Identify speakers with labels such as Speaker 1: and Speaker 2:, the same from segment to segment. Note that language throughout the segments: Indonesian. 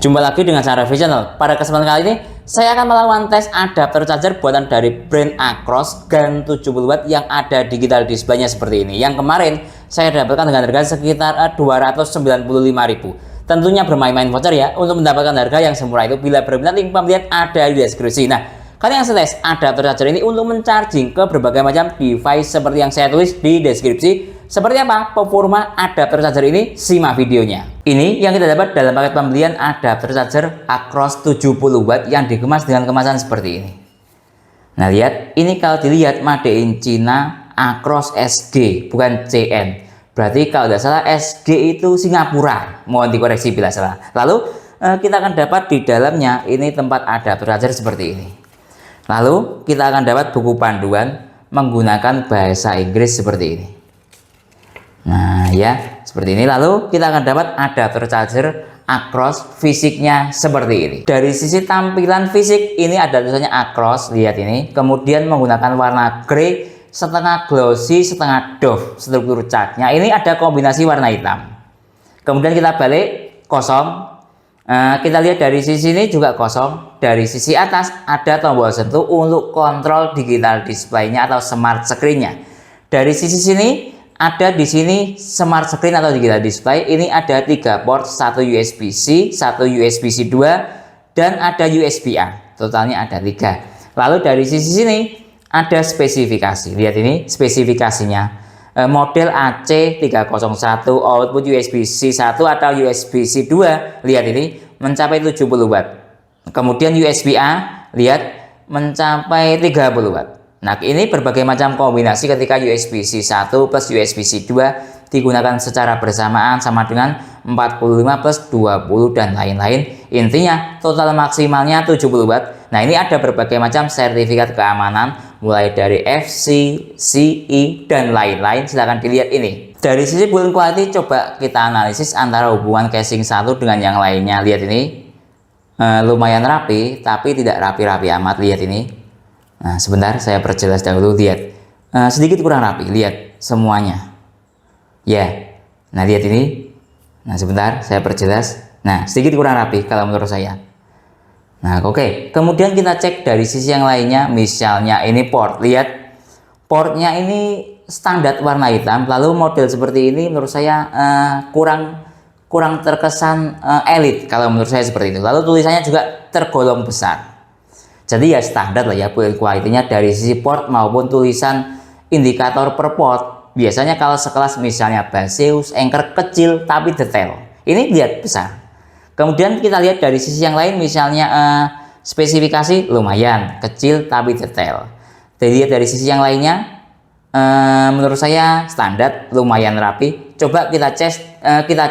Speaker 1: Jumpa lagi dengan saya Review Channel. Pada kesempatan kali ini saya akan melakukan tes adapter charger buatan dari brand Acros GAN 70W yang ada digital displaynya seperti ini. Yang kemarin saya dapatkan dengan harga sekitar 295.000. Tentunya bermain-main voucher ya untuk mendapatkan harga yang semurah itu. Bila berminat, link pembelian ada di deskripsi. Nah, kalian yang tes adapter charger ini untuk mencharging ke berbagai macam device seperti yang saya tulis di deskripsi. Seperti apa performa adapter charger ini? Simak videonya. Ini yang kita dapat dalam paket pembelian adapter charger Acros 70W yang dikemas dengan kemasan seperti ini. Nah, lihat, ini kalau dilihat made in China Acros SG, bukan CN. Berarti kalau tidak salah SG itu Singapura. Mohon dikoreksi bila salah. Lalu kita akan dapat di dalamnya ini tempat adapter charger seperti ini. Lalu kita akan dapat buku panduan menggunakan bahasa Inggris seperti ini. Nah ya, seperti ini. Lalu kita akan dapat adapter charger Acros fisiknya seperti ini. Dari sisi tampilan fisik ini ada tulisannya Acros, lihat ini. Kemudian menggunakan warna grey, setengah glossy, setengah doff. Struktur catnya ini ada kombinasi warna hitam. Kemudian kita balik, kosong. Kita lihat dari sisi ini juga kosong. Dari sisi atas ada tombol sentuh untuk kontrol digital displaynya atau smart screen-nya. Dari sisi sini ada di sini smart screen atau digital display. Ini ada 3 port, satu USB-C, satu USB-C 2, dan ada USB-A. Totalnya ada 3. Lalu dari sisi sini ada spesifikasi. Lihat ini spesifikasinya. Model AC301, output USB-C 1 atau USB-C 2. Lihat ini mencapai 70W. Kemudian USB-A, lihat, mencapai 30W. Nah, ini berbagai macam kombinasi ketika USB-C 1 plus USB-C 2 digunakan secara bersamaan sama dengan 45 plus 20 dan lain-lain. Intinya total maksimalnya 70W. Nah, ini ada berbagai macam sertifikat keamanan mulai dari FC, CE, dan lain-lain. Silahkan dilihat ini. Dari sisi build quality coba kita analisis antara hubungan casing satu dengan yang lainnya. Lihat ini lumayan rapi, tapi tidak rapi-rapi amat. Lihat ini. Nah, sebentar saya perjelas dahulu. Lihat sedikit kurang rapi, lihat semuanya ya. Nah, lihat ini. Nah, sebentar saya perjelas. Nah, sedikit kurang rapi kalau menurut saya. Nah, oke. Kemudian kita cek dari sisi yang lainnya. Misalnya ini port, lihat portnya ini standar warna hitam. Lalu model seperti ini menurut saya kurang terkesan elit kalau menurut saya seperti itu. Lalu tulisannya juga tergolong besar. Jadi ya standar lah ya build quality-nya dari sisi port maupun tulisan indikator per port. Biasanya kalau sekelas misalnya Baseus, Anker kecil tapi detail. Ini lihat besar. Kemudian kita lihat dari sisi yang lain misalnya spesifikasi lumayan kecil tapi detail. Dilihat dari sisi yang lainnya menurut saya standar, lumayan rapi. Coba kita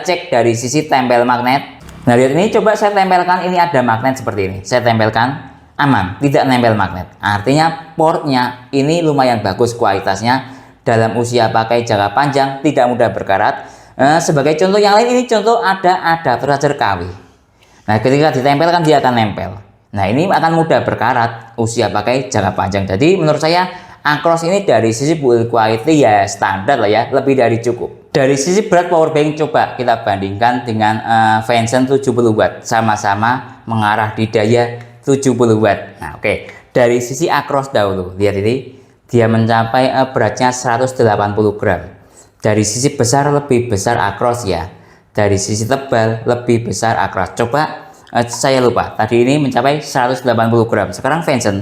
Speaker 1: cek dari sisi tempel magnet. Nah, lihat ini, coba saya tempelkan, ini ada magnet seperti ini. Saya tempelkan, aman, tidak nempel magnet. Artinya portnya ini lumayan bagus kualitasnya, dalam usia pakai jangka panjang, tidak mudah berkarat. Sebagai contoh yang lain, ini contoh ada adapter charger KW. Nah, ketika ditempelkan dia akan nempel. Nah, ini akan mudah berkarat, usia pakai jangka panjang. Jadi menurut saya Acros ini dari sisi build quality ya standar lah ya, lebih dari cukup. Dari sisi berat power bank coba kita bandingkan dengan Vention 70W, sama-sama mengarah di daya 70W. Nah, oke. Dari sisi Acros dahulu, lihat ini, dia mencapai beratnya 180 gram. Dari sisi besar lebih besar Acros ya. Dari sisi tebal lebih besar Acros. Coba saya lupa. Tadi ini mencapai 180 gram. Sekarang Vention,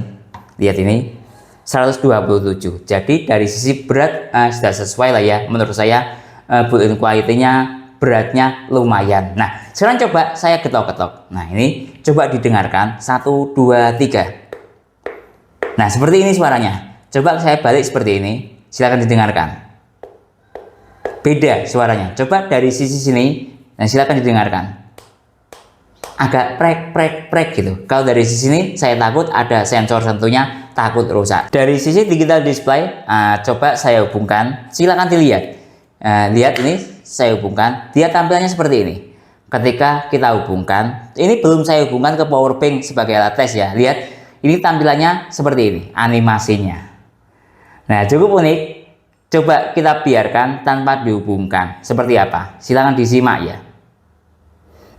Speaker 1: lihat ini 127. Jadi dari sisi berat sudah sesuai lah ya. Menurut saya build quality-nya, beratnya lumayan. Nah, sekarang coba saya ketok-ketok. Nah, ini coba didengarkan 1 2 3. Nah, seperti ini suaranya. Coba saya balik seperti ini. Silakan didengarkan. Beda suaranya. Coba dari sisi sini. Nah, silakan didengarkan. Agak prek gitu. Kalau dari sisi ini saya takut ada sensor sentuhnya, takut rusak. Dari sisi digital display, coba saya hubungkan. Silakan dilihat. Lihat ini, saya hubungkan, dia tampilannya seperti ini. Ketika kita hubungkan, ini belum saya hubungkan ke power bank sebagai alat tes ya. Lihat, ini tampilannya seperti ini, animasinya. Nah, cukup unik. Coba kita biarkan tanpa dihubungkan. Seperti apa? Silahkan disimak ya.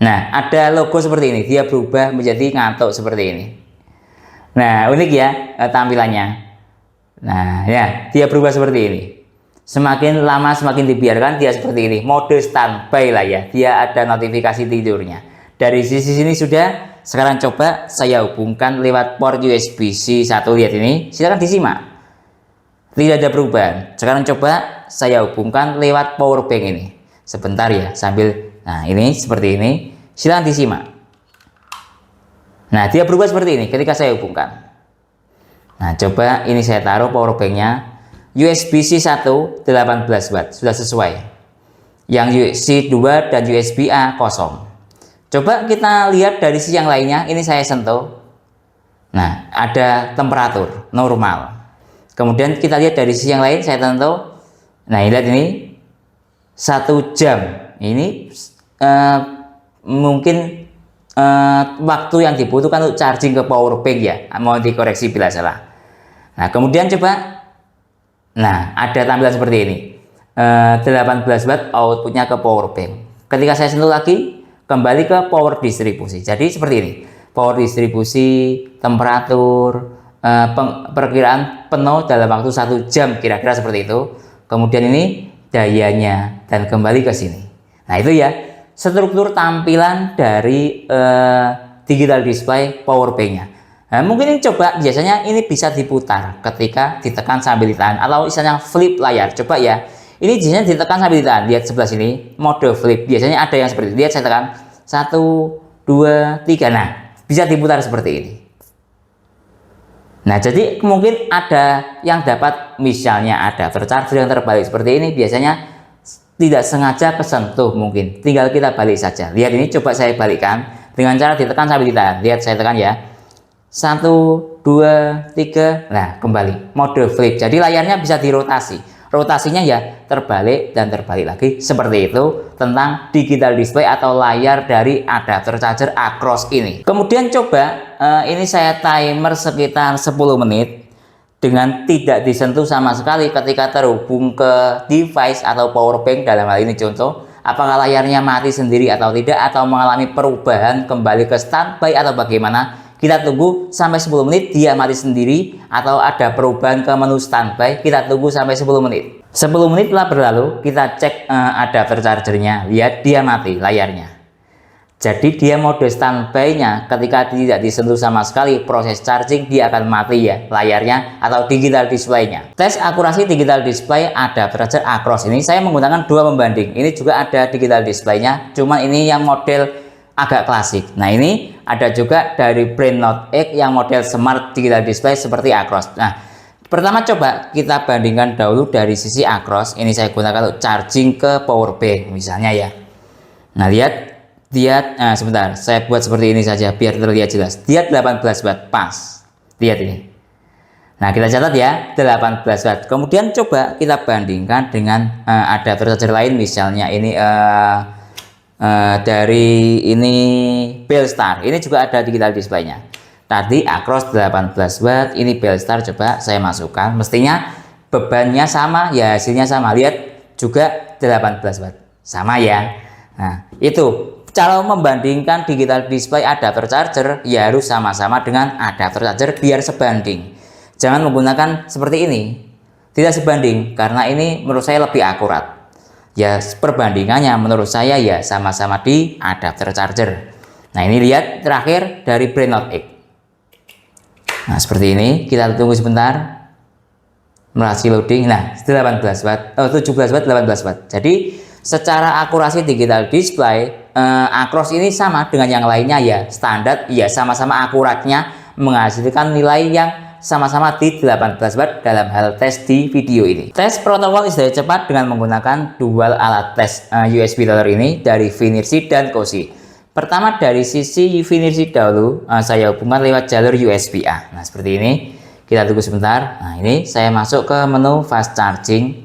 Speaker 1: Nah, ada logo seperti ini, dia berubah menjadi ngantuk seperti ini. Nah, unik ya tampilannya. Nah, ya, dia berubah seperti ini. Semakin lama semakin dibiarkan dia seperti ini, mode standby lah ya. Dia ada notifikasi tidurnya. Dari sisi sini sudah. Sekarang coba saya hubungkan lewat port USB-C 1. Lihat ini, silakan disimak. Tidak ada perubahan. Sekarang coba saya hubungkan lewat power bank ini. Sebentar ya, sambil. Nah, ini seperti ini. Silakan disimak. Nah, dia berubah seperti ini ketika saya hubungkan. Nah, coba ini saya taruh power banknya. USB-C 1 18 watt sudah sesuai. Yang USB 2 dan USB-A kosong. Coba kita lihat dari sisi yang lainnya. Ini saya sentuh. Nah, ada temperatur normal. Kemudian kita lihat dari sisi yang lain, saya sentuh. Nah, lihat ini 1 jam. Ini mungkin waktu yang dibutuhkan untuk charging ke power bank ya. Mohon dikoreksi bila salah. Nah, kemudian coba. Nah, ada tampilan seperti ini. 18 watt outputnya ke power bank. Ketika saya sentuh lagi, kembali ke power distribusi. Jadi seperti ini. Power distribusi, temperatur, perkiraan penuh dalam waktu 1 jam, kira-kira seperti itu. Kemudian ini dayanya dan kembali ke sini. Nah, itu ya struktur tampilan dari digital display power bank-nya. Nah, mungkin ini coba, biasanya ini bisa diputar ketika ditekan sambil ditahan atau istilahnya flip layar. Coba ya, ini biasanya ditekan sambil ditahan. Lihat sebelah sini, mode flip. Biasanya ada yang seperti itu. Lihat, saya tekan 1, 2, 3. Nah, bisa diputar seperti ini. Nah, jadi mungkin ada yang dapat, misalnya ada charger yang terbalik seperti ini. Biasanya tidak sengaja kesentuh, mungkin tinggal kita balik saja. Lihat ini, coba saya balikkan dengan cara ditekan sambil ditahan. Lihat, saya tekan ya. 1, 2, 3. Nah, kembali mode flip. Jadi layarnya bisa dirotasi. Rotasinya ya terbalik dan terbalik lagi. Seperti itu tentang digital display atau layar dari adapter charger Acros ini. Kemudian coba ini saya timer sekitar 10 menit dengan tidak disentuh sama sekali ketika terhubung ke device atau power bank. Dalam hal ini contoh, apakah layarnya mati sendiri atau tidak, atau mengalami perubahan kembali ke standby atau bagaimana. Kita tunggu sampai 10 menit, dia mati sendiri, atau ada perubahan ke menu standby. Kita tunggu sampai 10 menit. 10 menit telah berlalu, kita cek adapter chargernya. Lihat, dia mati layarnya. Jadi dia mode standby-nya ketika tidak disentuh sama sekali proses charging, dia akan mati ya layarnya atau digital display-nya. Tes akurasi digital display adapter charger Acros ini saya menggunakan 2 pembanding. Ini juga ada digital display-nya, cuman ini yang model agak klasik. Nah, ini ada juga dari brand Note X yang model smart digital display seperti Acros. Nah, pertama coba kita bandingkan dahulu dari sisi Acros. Ini saya gunakan untuk charging ke power bank misalnya ya. Nah, lihat, nah sebentar, saya buat seperti ini saja biar terlihat jelas. Dia 18 watt pas. Lihat ini. Nah, kita catat ya, 18 watt. Kemudian coba kita bandingkan dengan adapter charger lain, misalnya ini dari ini Belstar. Ini juga ada digital display-nya. Tadi Acros 18 watt, ini Belstar. Coba saya masukkan, mestinya bebannya sama ya, hasilnya sama. Lihat juga 18 watt, sama ya. Nah, itu kalau membandingkan digital display adapter charger ya harus sama-sama dengan adapter charger biar sebanding. Jangan menggunakan seperti ini, tidak sebanding, karena ini menurut saya lebih akurat. Ya, perbandingannya menurut saya ya sama-sama di adapter charger. Nah, ini lihat terakhir dari brand Note X. Nah, seperti ini, kita tunggu sebentar. Masih loading. Nah, 18 watt, 17 watt, 18 watt. Jadi secara akurasi digital display Acros ini sama dengan yang lainnya ya, standar ya, sama-sama akuratnya menghasilkan nilai yang sama-sama di 18 watt dalam hal tes di video ini. Tes protokol istirahat cepat dengan menggunakan dual alat tes USB loader ini dari Finercy dan Cozy. Pertama dari sisi Finercy dahulu, saya hubungkan lewat jalur USB-A. Nah, seperti ini. Kita tunggu sebentar. Nah, ini saya masuk ke menu fast charging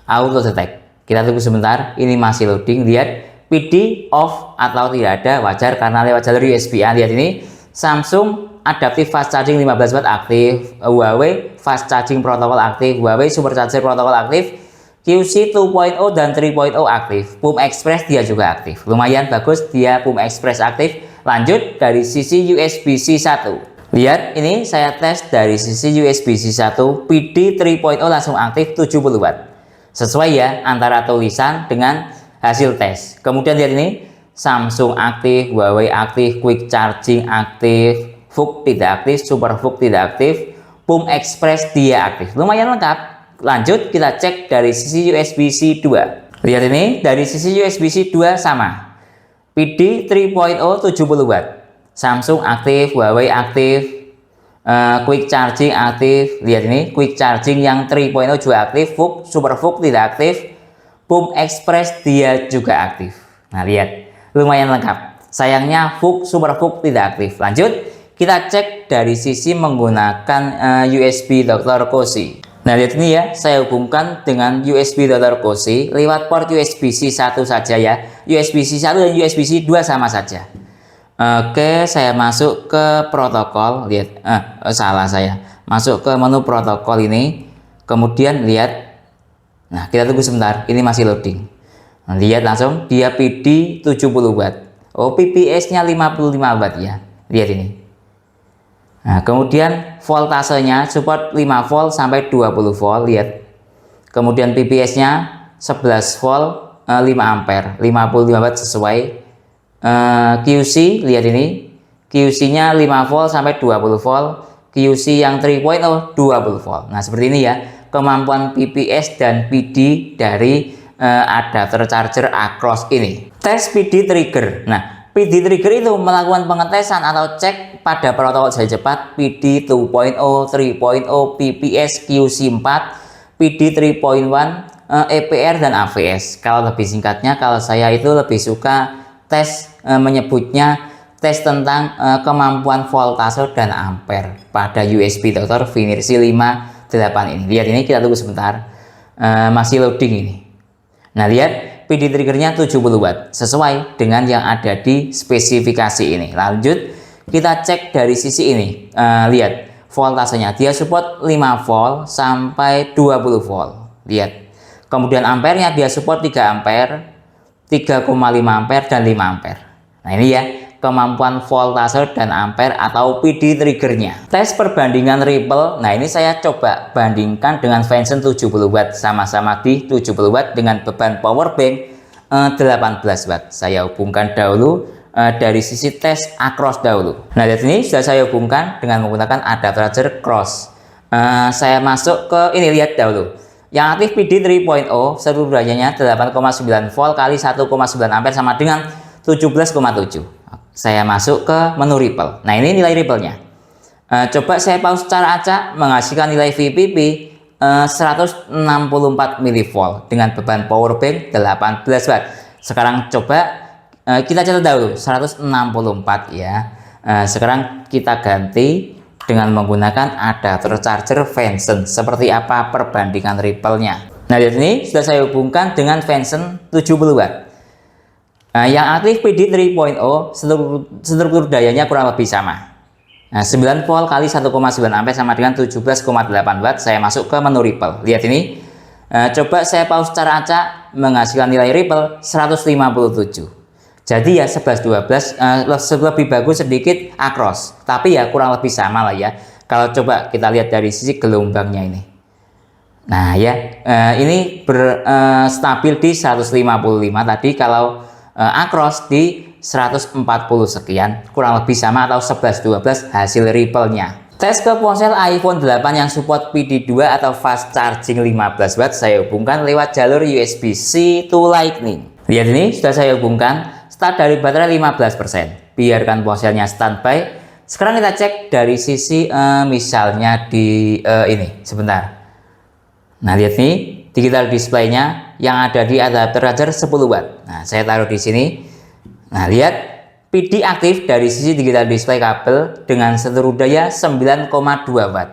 Speaker 1: auto detect. Kita tunggu sebentar, ini masih loading. Lihat PD off atau tidak ada, wajar karena lewat jalur USB-A. Lihat ini Samsung Adaptive Fast Charging 15 watt aktif, Huawei Fast Charging Protocol aktif, Huawei Supercharger Protocol aktif, QC 2.0 dan 3.0 aktif. PUM Express dia juga aktif. Lumayan bagus dia PUM Express aktif. Lanjut dari sisi USB-C 1. Lihat ini saya tes dari sisi USB-C 1 PD 3.0 langsung aktif 70 Watt. Sesuai ya antara tulisan dengan hasil tes. Kemudian lihat ini Samsung aktif, Huawei aktif, Quick Charging aktif, VOOC tidak aktif, Super VOOC tidak aktif, PUM Express dia aktif. Lumayan lengkap. Lanjut kita cek dari sisi USB-C 2. Lihat ini dari sisi USB-C 2 sama. PD 3.0 70 Watt. Samsung aktif, Huawei aktif, Quick Charging aktif. Lihat ini Quick Charging yang 3.0 juga aktif, VOOC, Super VOOC tidak aktif, PUM Express dia juga aktif. Nah lihat lumayan lengkap. Sayangnya VOOC, Super VOOC tidak aktif. Lanjut kita cek dari sisi menggunakan USB Dr. Cozy. Nah lihat ini ya, saya hubungkan dengan USB Dr. Cozy lewat port USB-C 1 saja ya. USB-C 1 dan USB-C 2 sama saja. Oke, saya masuk ke protokol. Lihat, salah saya. Masuk ke menu protokol ini. Kemudian lihat. Nah, kita tunggu sebentar. Ini masih loading. Nah, lihat langsung dia PD 70 Watt. Oh, PPS-nya 55 Watt ya. Lihat ini. Nah, kemudian voltasenya support 5 volt sampai 20 volt, lihat. Kemudian PPS-nya 11 volt 5 ampere, 55 watt sesuai. QC, lihat ini. QC-nya 5 volt sampai 20 volt. QC yang 3.0 20 volt. Nah, seperti ini ya kemampuan PPS dan PD dari adapter charger Acros ini. Tes PD trigger. Nah, PD trigger itu melakukan pengetesan atau cek pada protokol jari cepat PD 2.0, 3.0, PPS, QC4, PD 3.1, EPR dan AVS. Kalau lebih singkatnya, kalau saya itu lebih suka tes menyebutnya tes tentang kemampuan voltase dan ampere pada USB Dr. Finersi 58 ini. Lihat ini, kita tunggu sebentar. Masih loading ini. Nah, lihat PD triggernya 70 Watt sesuai dengan yang ada di spesifikasi ini. Lanjut kita cek dari sisi ini. Lihat voltasenya dia support 5 volt sampai 20 volt. Lihat. Kemudian ampernya dia support 3 ampere, 3,5 ampere dan 5 ampere. Nah, ini ya kemampuan voltase dan ampere atau PD triggernya. Tes perbandingan Ripple. Nah, ini saya coba bandingkan dengan Venson 70 Watt, sama-sama di 70 Watt dengan beban power bank 18 Watt. Saya hubungkan dahulu dari sisi tes Acros dahulu. Nah, lihat ini sudah saya hubungkan dengan menggunakan adapter charger Cross. Saya masuk ke ini, lihat dahulu. Yang aktif PD 3.0 seluruh dayanya 8,9 volt kali 1,9 ampere sama dengan 17,7. Saya masuk ke menu Ripple. Nah, ini nilai Ripple-nya. Coba saya pause secara acak, menghasilkan nilai VPP 164 mV dengan beban power bank 18 Watt. Sekarang coba kita catat dahulu 164 ya. Sekarang kita ganti dengan menggunakan adapter charger Venson. Seperti apa perbandingan Ripple-nya? Nah, di sini sudah saya hubungkan dengan Venson 70 Watt. Yang aktif PD 3.0 struktur dayanya kurang lebih sama. Nah, 9 volt kali 1,9 ampere sama dengan 17,8 Watt. Saya masuk ke menu Ripple. Lihat ini. Coba saya pause secara acak, menghasilkan nilai Ripple 157. Jadi ya 11-12 lebih bagus sedikit Acros. Tapi ya kurang lebih sama lah ya. Kalau coba kita lihat dari sisi gelombangnya ini. Nah ya, ini stabil di 155 tadi. Kalau Acros di 140 sekian, kurang lebih sama atau 11-12 hasil Ripple-nya. Tes ke ponsel iPhone 8 yang support PD2 atau fast charging 15 Watt saya hubungkan lewat jalur USB-C to Lightning. Lihat ini sudah saya hubungkan, start dari baterai 15%. Biarkan ponselnya standby. Sekarang kita cek dari sisi misalnya di ini, sebentar. Nah, lihat nih digital display-nya yang ada di adapter charger 10 Watt. Nah, saya taruh di sini. Nah, lihat PD aktif dari sisi digital display kabel dengan seluruh daya 9,2 Watt.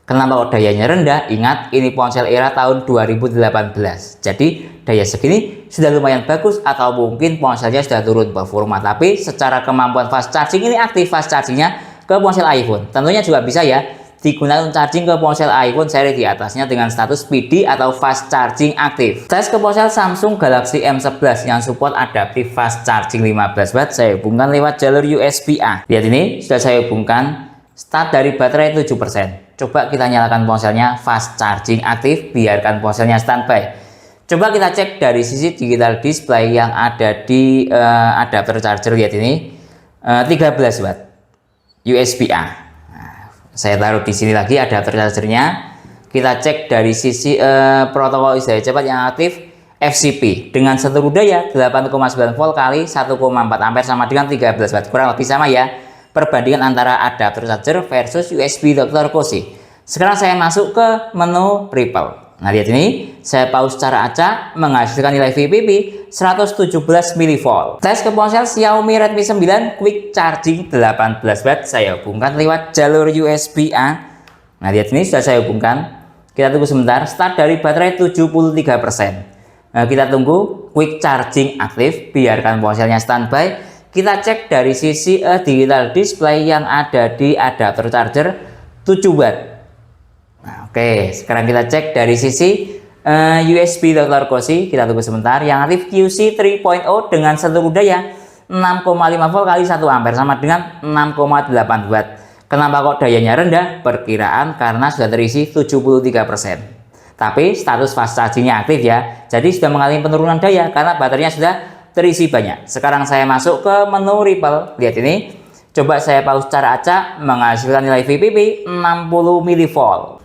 Speaker 1: Kenapa dayanya rendah? Ingat, ini ponsel era tahun 2018. Jadi, daya segini sudah lumayan bagus atau mungkin ponselnya sudah turun performa. Tapi secara kemampuan fast charging ini aktif fast chargingnya ke ponsel iPhone. Tentunya juga bisa ya. digunakan untuk charging ke ponsel iPhone seri di atasnya dengan status PD atau fast charging aktif. Tes ke ponsel Samsung Galaxy M11 yang support adaptive fast charging 15 watt, saya hubungkan lewat jalur USB-A. Lihat ini, sudah saya hubungkan. Start dari baterai 7%. Coba kita nyalakan ponselnya fast charging aktif, biarkan ponselnya standby. Coba kita cek dari sisi digital display yang ada di adapter charger. Lihat ini, 13 watt USB-A. Nah, saya taruh di sini lagi adapter chargernya. Kita cek dari sisi protokol istirahat cepat yang aktif FCP dengan seluruh daya 8,9 volt kali 1,4 ampere sama dengan 13 watt. Kurang lebih sama ya perbandingan antara adapter charger versus USB Dr. Cozy. Sekarang saya masuk ke menu Ripple. Nah, lihat ini, saya pause secara acak menghasilkan nilai VPP 117 mV. Tes ke ponsel Xiaomi Redmi 9 Quick Charging 18 watt, saya hubungkan lewat jalur USB-A. Nah, lihat ini sudah saya hubungkan. Kita tunggu sebentar, start dari baterai 73%. Nah, kita tunggu quick charging aktif, biarkan ponselnya standby. Kita cek dari sisi digital display yang ada di adapter charger 7 watt. Nah, oke, sekarang kita cek dari sisi USB Dr. Cozy. Kita tunggu sebentar. Yang aktif QC 3.0 dengan seluruh daya 6,5 volt kali 1 ampere sama dengan 6,8 watt. Kenapa kok dayanya rendah? Perkiraan karena sudah terisi 73%. Tapi status fast chargingnya aktif ya. Jadi sudah mengalami penurunan daya karena baterainya sudah terisi banyak. Sekarang saya masuk ke menu Ripple. Lihat ini. Coba saya pause secara acak menghasilkan nilai VPP 60 mV.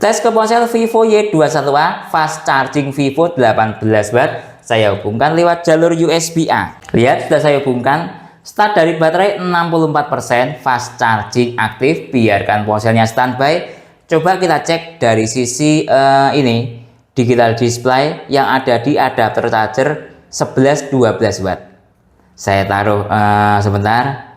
Speaker 1: Tes ke ponsel Vivo Y21A fast charging Vivo 18 watt. Saya hubungkan lewat jalur USB-A. Lihat, sudah saya hubungkan. Start dari baterai 64%, fast charging aktif, biarkan ponselnya standby. Coba kita cek dari sisi ini digital display yang ada di adapter charger 11-12 watt. Saya taruh sebentar.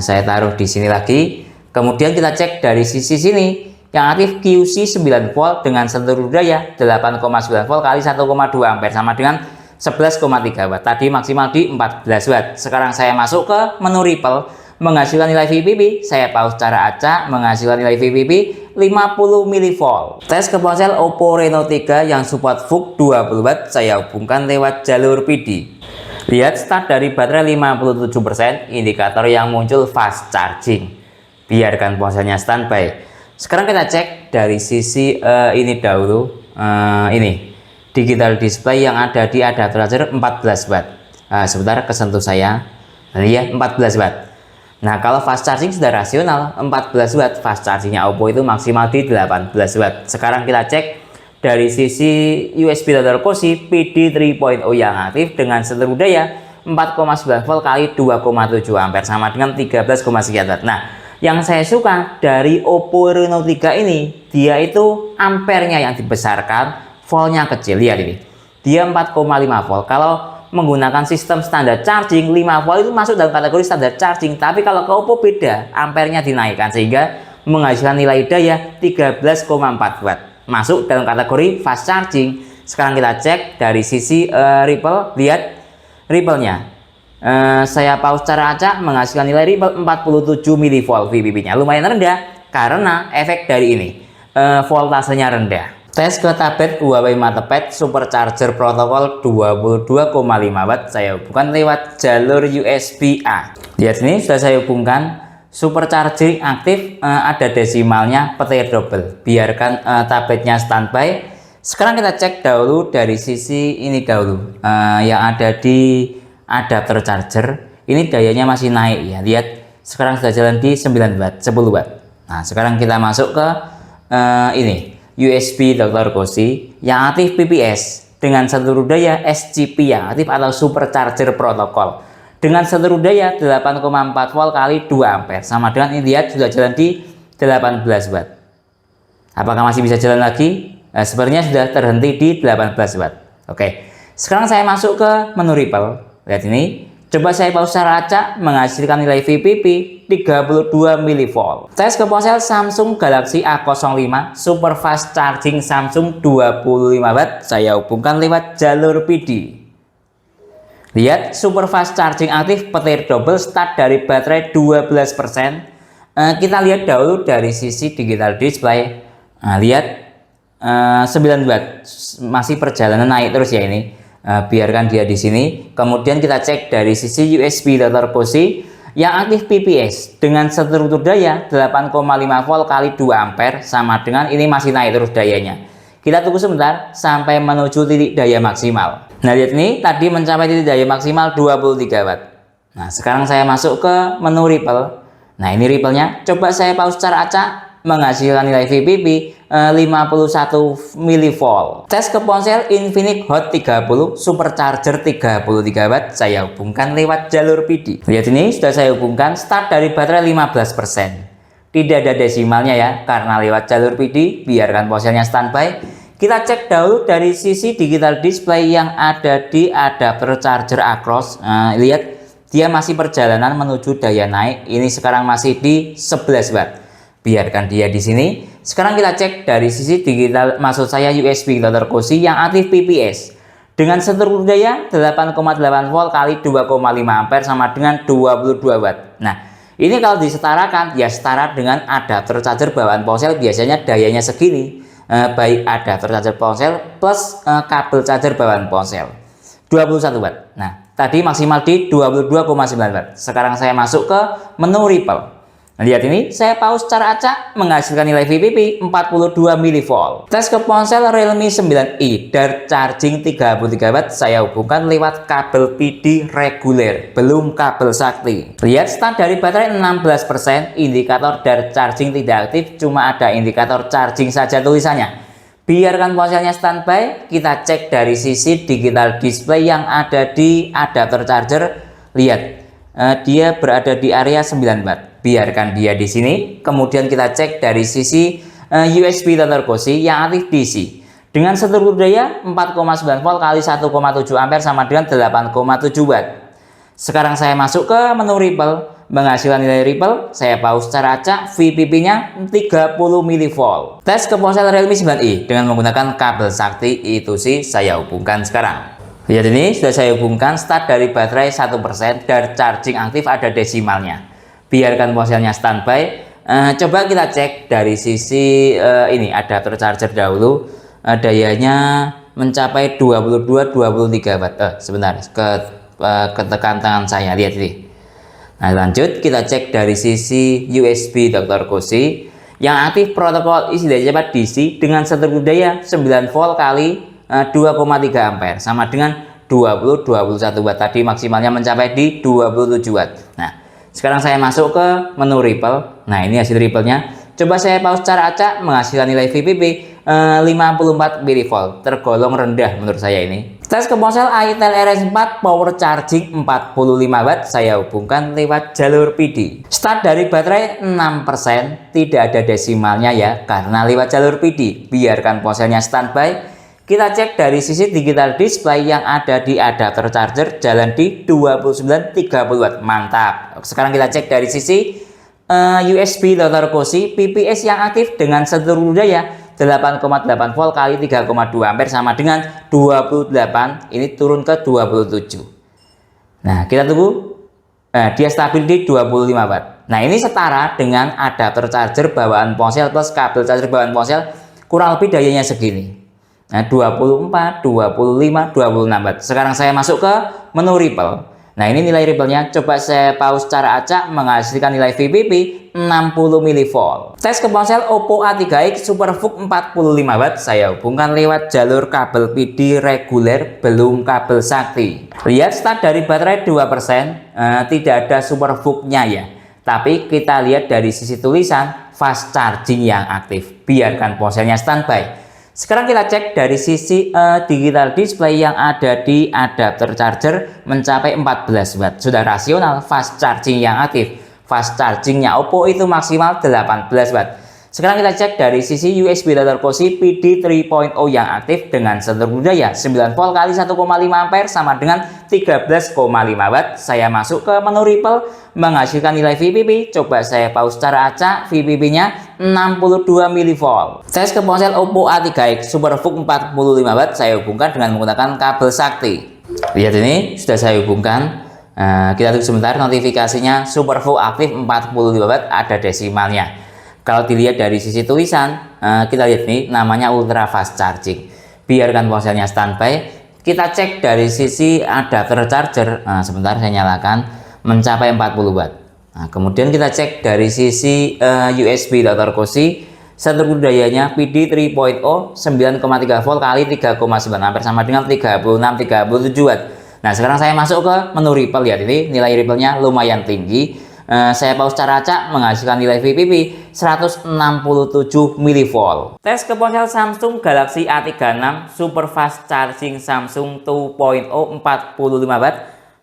Speaker 1: Saya taruh di sini lagi. Kemudian kita cek dari sisi sini yang aktif QC 9 volt dengan seluruh daya 8,9 volt kali 1,2 ampere sama dengan 11,3 watt. Tadi maksimal di 14 watt. Sekarang saya masuk ke menu Ripple menghasilkan nilai VPP. Saya pause secara acak menghasilkan nilai VPP 50 mV. Tes ke ponsel Oppo Reno 3 yang support VOOC 20 watt, saya hubungkan lewat jalur PD. Lihat, start dari baterai 57%, indikator yang muncul fast charging. Biarkan ponselnya standby. Sekarang kita cek dari sisi ini dahulu, ini digital display yang ada di adapter charger 14 watt. Sebentar, kesentuh saya. Nah, ya 14 watt. Nah, kalau fast charging sudah rasional 14 watt, fast chargingnya Oppo itu maksimal di 18 watt. Sekarang kita cek dari sisi USB Dr. Cozy PD 3.0 yang aktif dengan seluruh daya 4,9 volt kali 2,7 ampere sama dengan 13, sekian watt. Nah, yang saya suka dari Oppo Reno 3 ini, dia itu ampernya yang dibesarkan, voltnya kecil. Lihat ini, dia 4,5 volt. Kalau menggunakan sistem standar charging 5 volt itu masuk dalam kategori standar charging, tapi kalau ke Oppo beda, ampernya dinaikkan sehingga menghasilkan nilai daya 13,4 watt, masuk dalam kategori fast charging. Sekarang kita cek dari sisi Ripple. Lihat Ripple-nya, saya pause secara acak menghasilkan nilai Ripple 47 mV VPP-nya, lumayan rendah karena efek dari ini voltasenya rendah. Tes ke tablet Huawei MatePad Supercharger protokol 22,5 watt, saya hubungkan lewat jalur USB-A. Lihat sini, sudah saya hubungkan. Supercharging aktif, ada desimalnya, petir double. Biarkan tabletnya standby. Sekarang kita cek dahulu dari sisi ini dahulu, yang ada di adapter charger. Ini dayanya masih naik ya. Lihat, sekarang sudah jalan di 9 watt, 10 watt. Nah, sekarang kita masuk ke ini USB Dr. Cozy yang aktif PPS dengan seluruh daya SCP yang aktif atau Supercharger protokol dengan seluruh daya 8,4 volt kali 2 ampere sama dengan ini. Lihat, sudah jalan di 18 watt. Apakah masih bisa jalan lagi? Sebenarnya sudah terhenti di 18 watt. Oke, sekarang saya masuk ke menu Ripple. Lihat ini, coba saya pause secara acak menghasilkan nilai VPP 32 mV. Tes ke ponsel Samsung Galaxy A05 Super Fast Charging Samsung 25 watt, saya hubungkan lewat jalur PD. Lihat, super fast charging aktif, petir double, start dari baterai 12%, Kita lihat dahulu dari sisi digital display. Nah, lihat 9 watt masih perjalanan naik terus ya ini. Biarkan dia di sini. Kemudian kita cek dari sisi USB Dr. Cozy yang aktif PPS dengan struktur daya 8,5 volt kali 2 ampere sama dengan ini masih naik terus dayanya. Kita tunggu sebentar sampai menuju titik daya maksimal. Nah, lihat ini tadi mencapai titik daya maksimal 23 watt. Nah, sekarang saya masuk ke menu Ripple. Nah, ini Ripple-nya. Coba saya pause secara acak, menghasilkan nilai VPP 51 mV. Tes ke ponsel Infinix Hot 30 Supercharger 33 watt saya hubungkan lewat jalur PD. Lihat ini sudah saya hubungkan, start dari baterai 15%. Tidak ada desimalnya ya, karena lewat jalur PD. Biarkan ponselnya standby. Kita cek dahulu dari sisi digital display yang ada di adapter charger Acros. Lihat dia masih perjalanan menuju daya naik. Ini sekarang masih di 11 watt. Biarkan dia di sini. Sekarang kita cek dari sisi digital, maksud saya USB Dr. Cozy yang aktif PPS dengan struktur daya 8,8 volt kali 2,5 ampere sama dengan 22 watt. Nah, ini kalau disetarakan ya setara dengan adapter charger bawaan ponsel, biasanya dayanya segini. Baik adapter charger ponsel plus kabel charger bawaan ponsel 21 watt. Nah, tadi maksimal di 22,9 watt. Sekarang saya masuk ke menu Ripple. Nah, lihat ini, saya pause secara acak, menghasilkan nilai VPP 42 mV. Tes ke ponsel Realme 9i dari charging 33 watt saya hubungkan lewat kabel PD reguler, belum kabel sakti. Lihat start dari baterai 16%, indikator dari charging tidak aktif, cuma ada indikator charging saja tulisannya. Biarkan ponselnya standby. Kita cek dari sisi digital display yang ada di adapter charger. Lihat, dia berada di area 9 watt. Biarkan dia di sini. Kemudian kita cek dari sisi USB Dr. Cozy yang aktif DC dengan struktur daya 4,9 volt kali 1,7 ampere sama dengan 8,7 watt. Sekarang saya masuk ke menu Ripple, menghasilkan nilai Ripple. Saya pause secara acak, VPP-nya 30 mV. Tes ke ponsel Realme 9i dengan menggunakan kabel sakti, itu sih saya hubungkan sekarang. Lihat ini sudah saya hubungkan, start dari baterai 1%, dari charging aktif ada desimalnya. Biarkan ponselnya standby. Coba kita cek dari sisi ini adapter charger dahulu. Dayanya mencapai 22-23 watt. Sebentar, ketekan tangan saya, lihat ini. Nah, lanjut kita cek dari sisi USB Dr. Cozy yang aktif protokol isi daya cepat DC dengan struktur daya 9 volt kali 2,3 ampere sama dengan 21 watt. Tadi maksimalnya mencapai di 27 watt. Nah, sekarang saya masuk ke menu Ripple. Nah, ini hasil Ripple-nya. Coba saya pause secara acak, menghasilkan nilai VPP 54 mV. Tergolong rendah menurut saya ini. Tes ke ponsel Itel RS4 power charging 45 watt saya hubungkan lewat jalur PD. Start dari baterai 6%, tidak ada desimalnya ya karena lewat jalur PD. Biarkan ponselnya standby. Kita cek dari sisi digital display yang ada di adapter charger jalan di 29-30 watt. Mantap. Sekarang kita cek dari sisi USB Dr. Cozy PPS yang aktif dengan struktur daya 8,8 volt kali 3,2 ampere sama dengan 28. Ini turun ke 27. Nah, kita tunggu. Dia stabil di 25 watt. Nah, ini setara dengan adapter charger bawaan ponsel plus kabel charger bawaan ponsel, kurang lebih dayanya segini. Nah, 24, 25, 26 watt. Sekarang saya masuk ke menu Ripple. Nah, ini nilai Ripple-nya. Coba saya pause secara acak, menghasilkan nilai VPP 60 mV. Tes ke ponsel Oppo A3x SuperVOOC 45 watt saya hubungkan lewat jalur kabel PD reguler, belum kabel sakti. Lihat start dari baterai 2%, tidak ada SuperVOOC-nya ya. Tapi kita lihat dari sisi tulisan fast charging yang aktif. Biarkan ponselnya standby. Sekarang kita cek dari sisi digital display yang ada di adapter charger mencapai 14 watt. Sudah rasional fast charging yang aktif. Fast chargingnya Oppo itu maksimal 18 watt. Sekarang kita cek dari sisi USB Dr. Cozy PD 3.0 yang aktif dengan struktur daya 9 volt kali 1,5 ampere sama dengan 13,5 watt. Saya masuk ke menu Ripple, menghasilkan nilai VPP. Coba saya pause secara acak, VPP-nya 62 mV. Tes ke ponsel Oppo A3x SuperVOOC 45 watt saya hubungkan dengan menggunakan kabel sakti. Lihat ini sudah saya hubungkan. Kita tunggu sebentar, notifikasinya SuperVOOC aktif 45 watt, ada desimalnya. Kalau dilihat dari sisi tulisan, kita lihat nih namanya ultra fast charging. Biarkan ponselnya standby. Kita cek dari sisi adapter charger. Sebentar saya nyalakan, mencapai 40 watt. Kemudian kita cek dari sisi USB Dr. Cosi, struktur dayanya PD 3.0 9,3 volt kali 3,9 ampere sama dengan 36-37 watt. Nah, sekarang saya masuk ke menu Ripple. Lihat ini nilai Ripple-nya lumayan tinggi. Saya pause cara acak, menghasilkan nilai VPP 167 mV. Tes ke ponsel Samsung Galaxy A36 Super Fast Charging Samsung 2.0 45 watt.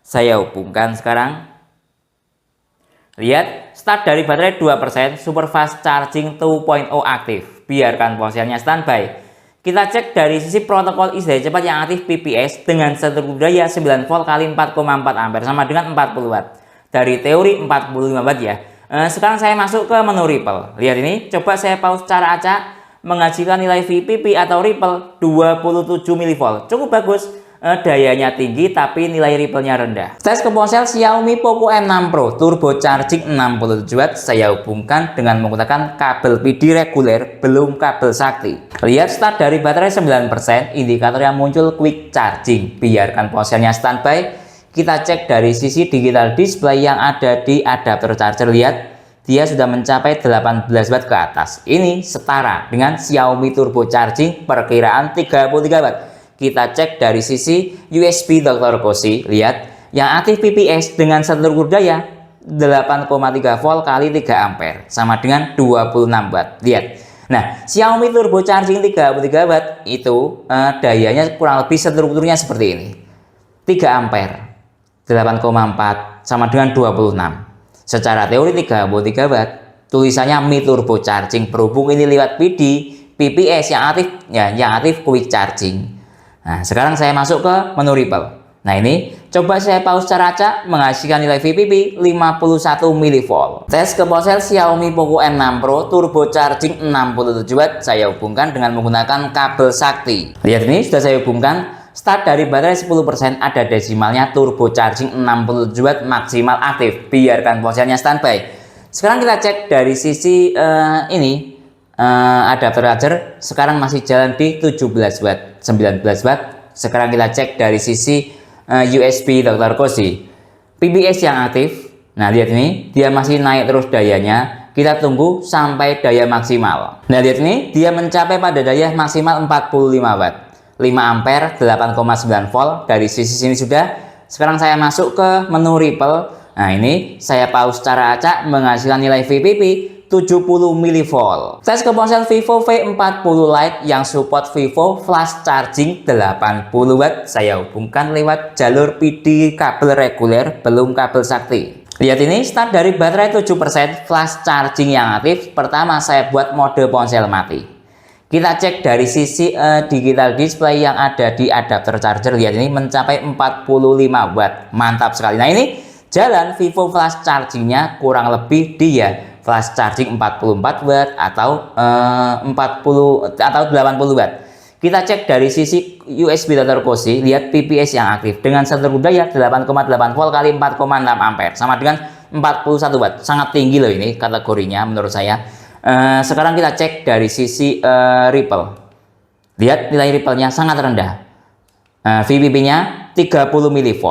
Speaker 1: Saya hubungkan sekarang. Lihat, start dari baterai 2%, Super Fast Charging 2.0 aktif. Biarkan ponselnya standby. Kita cek dari sisi protokol isi daya cepat yang aktif PPS dengan struktur daya 9 volt kali 4,4 ampere sama dengan 40 watt. Dari teori 45 watt ya. Sekarang saya masuk ke menu Ripple. Lihat ini, coba saya pause cara acak, menghasilkan nilai VPP atau Ripple 27 mV. Cukup bagus. Dayanya tinggi tapi nilai Ripple-nya rendah. Tes ke ponsel Xiaomi Poco M6 Pro Turbo Charging 67 watt. Saya hubungkan dengan menggunakan kabel PD reguler, belum kabel sakti. Lihat, start dari baterai 9%, indikator yang muncul quick charging. Biarkan ponselnya standby. Kita cek dari sisi digital display yang ada di adapter charger. Lihat, dia sudah mencapai 18 watt ke atas. Ini setara dengan Xiaomi Turbo Charging perkiraan 33 watt. Kita cek dari sisi USB Dr. Cosi. Lihat, yang aktif PPS dengan struktur daya 8,3 volt kali 3 ampere sama dengan 26 watt. Lihat. Nah, Xiaomi Turbo Charging 33 watt itu dayanya kurang lebih strukturnya seperti ini. 3 ampere, 8,4 sama dengan 26. Secara teori 33 watt, tulisannya Mi Turbo Charging, berhubung ini lewat PD, PPS yang aktif quick charging. Nah, sekarang saya masuk ke menu Ripple. Nah, ini coba saya pause cara acak, menghasilkan nilai VPP 51 mV. Tes ke ponsel Xiaomi Poco M6 Pro Turbo Charging 67 watt. Saya hubungkan dengan menggunakan kabel sakti. Lihat ini, sudah saya hubungkan. Start dari baterai 10%, ada desimalnya, Turbo Charging 67 watt maksimal aktif. Biarkan ponselnya standby. Sekarang kita cek dari sisi adapter charger. Sekarang masih jalan di 17 watt, 19 watt. Sekarang kita cek dari sisi USB Dr. Cosi, PPS yang aktif. Nah, lihat ini, dia masih naik terus dayanya. Kita tunggu sampai daya maksimal. Nah, lihat ini, dia mencapai pada daya maksimal 45 watt, 5 ampere, 8,9 volt. Dari sisi sini sudah. Sekarang saya masuk ke menu Ripple. Nah, ini saya pause cara acak, menghasilkan nilai VPP 70 mV. Tes ke ponsel Vivo V40 Lite yang support Vivo Flash Charging 80 watt. Saya hubungkan lewat jalur PD kabel reguler, belum kabel sakti. Lihat ini, start dari baterai 7%, flash charging yang aktif. Pertama saya buat mode ponsel mati. Kita cek dari sisi digital display yang ada di adapter charger. Lihat ini, mencapai 45 watt. Mantap sekali. Nah, ini jalan Vivo Flash Chargingnya kurang lebih dia flash charging 44 watt atau 80 watt. Kita cek dari sisi USB Dr. Cosi. Lihat PPS yang aktif dengan struktur daya 8,8 volt kali 4,6 ampere sama dengan 41 watt. Sangat tinggi loh ini kategorinya menurut saya. Sekarang kita cek dari sisi Ripple. Lihat, nilai Ripple-nya sangat rendah. VPP-nya 30 mV.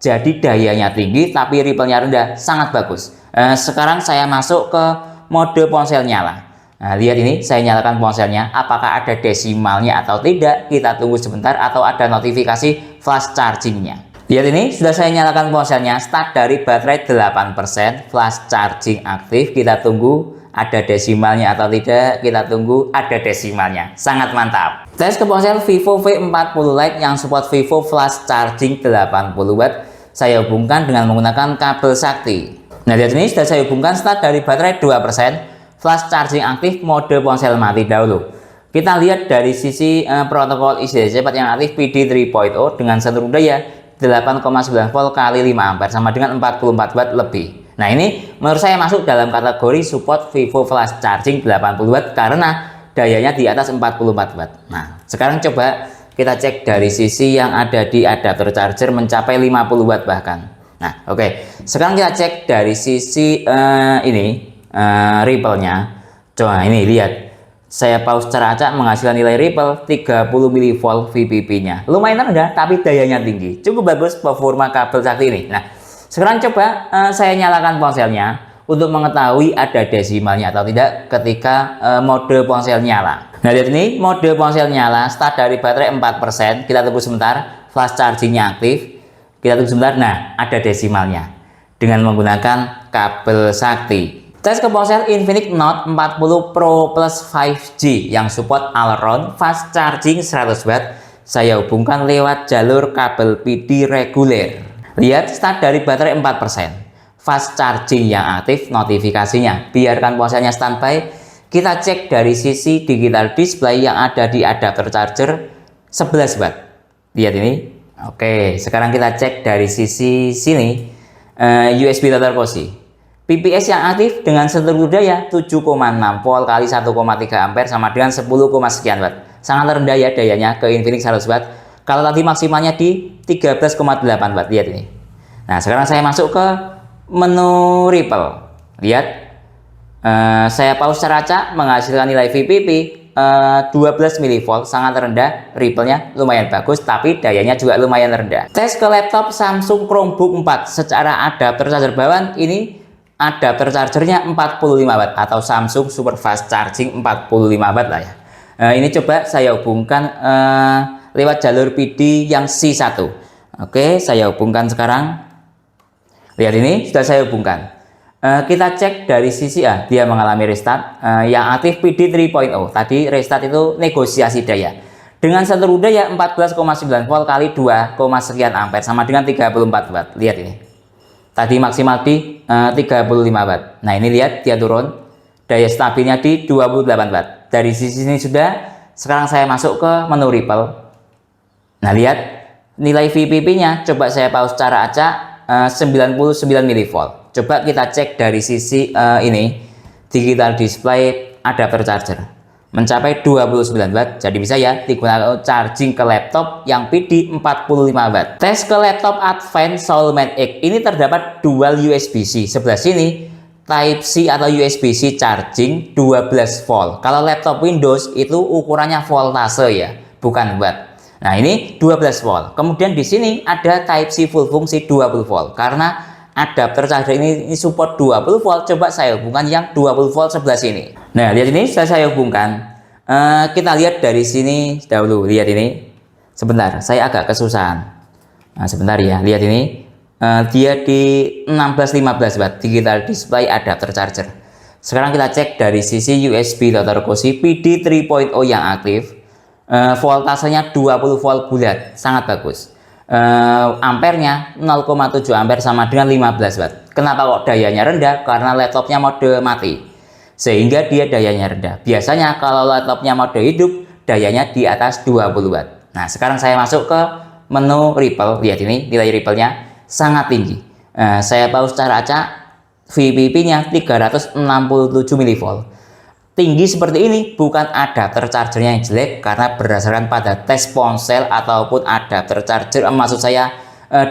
Speaker 1: Jadi dayanya tinggi tapi Ripple-nya rendah, sangat bagus. Sekarang saya masuk ke mode ponsel nyala. Nah, lihat ini, saya nyalakan ponselnya. Apakah ada desimalnya atau tidak? Kita tunggu sebentar, atau ada notifikasi flash chargingnya. Lihat ini, sudah saya nyalakan ponselnya. Start dari baterai 8%, flash charging aktif. Kita tunggu ada desimalnya atau tidak. Kita tunggu ada desimalnya. Sangat mantap. Tes ke ponsel Vivo V40 Lite yang support Vivo Flash Charging 80 watt. Saya hubungkan dengan menggunakan kabel sakti. Nah, lihat ini, sudah saya hubungkan. Start dari baterai 2%, flash charging aktif, mode ponsel mati dahulu. Kita lihat dari sisi protokol isi daya cepat yang aktif PD 3.0 dengan struktur daya 8,9 volt kali 5 ampere sama dengan 44 watt lebih. Nah, ini menurut saya masuk dalam kategori support Vivo Flash Charging 80 watt karena dayanya di atas 44 watt. Nah, sekarang coba kita cek dari sisi yang ada di adapter charger mencapai 50 watt bahkan. Nah, oke. Sekarang kita cek dari sisi ripple-nya. Coba ini lihat. Saya pause secara acak menghasilkan nilai ripple 30 mV VPP-nya. Lumayan rendah tapi dayanya tinggi. Cukup bagus performa kabel sakti ini. Nah, sekarang coba saya nyalakan ponselnya untuk mengetahui ada desimalnya atau tidak ketika mode ponsel nyala. Nah, lihat ini mode ponsel nyala, start dari baterai 4%. Kita tunggu sebentar, flash charging-nya aktif. Kita tunggu sebentar. Nah, ada desimalnya dengan menggunakan kabel sakti. Tes ke ponsel Infinix Note 40 Pro Plus 5G yang support all round fast charging 100 watt. Saya hubungkan lewat jalur kabel PD reguler. Lihat start dari baterai 4%. Fast charging yang aktif, notifikasinya. Biarkan ponselnya standby. Kita cek dari sisi digital display yang ada di adapter charger 11 watt. Lihat ini. Oke, sekarang kita cek dari sisi sini USB Total Cosi. PPS yang aktif dengan seluruh daya 7,6 volt kali 1,3 ampere sama dengan 10, sekian watt. Sangat rendah ya dayanya ke Infinix 100 watt. Kalau tadi maksimalnya di 13,8 watt. Lihat ini. Nah, sekarang saya masuk ke menu Ripple. Lihat. Saya pause secara acak menghasilkan nilai VPP 12 mV, sangat rendah. Ripple-nya lumayan bagus tapi dayanya juga lumayan rendah. Tes ke laptop Samsung Chromebook 4 secara adapter charger bawaan ini. Adapter chargernya 45 watt atau Samsung Super Fast Charging 45 watt lah ya. Ini coba saya hubungkan lewat jalur PD yang C1. Oke, saya hubungkan sekarang. Lihat ini sudah saya hubungkan. Kita cek dari sisi dia mengalami restart. Yang aktif PD 3.0. Tadi restart itu negosiasi daya. Dengan seluruh daya 14,9 volt kali 2, sekian ampere sama dengan 34 watt. Lihat ini. Tadi maksimal di 35 watt. Nah, ini lihat dia turun. Daya stabilnya di 28 watt. Dari sisi ini sudah. Sekarang saya masuk ke menu Ripple. Nah, lihat nilai VPP-nya. Coba saya pause secara acak 99 mV. Coba kita cek dari sisi ini digital display adapter charger. Mencapai 29 watt, jadi bisa ya digunakan charging ke laptop yang PD 45 watt. Tes ke laptop Advance Soulmate X. Ini terdapat dual USB-C. Sebelah sini Type-C atau USB-C charging 12 volt. Kalau laptop Windows itu ukurannya voltase ya, bukan watt. Nah, ini 12 volt. Kemudian di sini ada Type-C full fungsi 20 volt. Karena adapter charger ini support 20 volt, coba saya hubungkan yang 20 volt sebelah sini. Nah, lihat ini sudah saya hubungkan. Kita lihat dari sini dahulu. Lihat ini. Sebentar, saya agak kesusahan. Nah, sebentar ya. Lihat ini. Dia di 16-15 watt digital display adapter charger. Sekarang kita cek dari sisi USB Total Cosi PD 3.0 yang aktif. Voltasenya 20 volt bulat, sangat bagus. Ampernya 0,7 ampere sama dengan 15 watt. Kenapa kok dayanya rendah? Karena laptopnya mode mati. Sehingga dia dayanya rendah. Biasanya kalau laptopnya mode hidup, dayanya di atas 20 watt. Nah, sekarang saya masuk ke menu Ripple. Lihat ini, nilai Ripple-nya sangat tinggi. Saya pause secara acak, VPP-nya 367 mV. Tinggi seperti ini bukan adapter chargernya yang jelek, karena berdasarkan pada tes ponsel ataupun adapter charger, maksud saya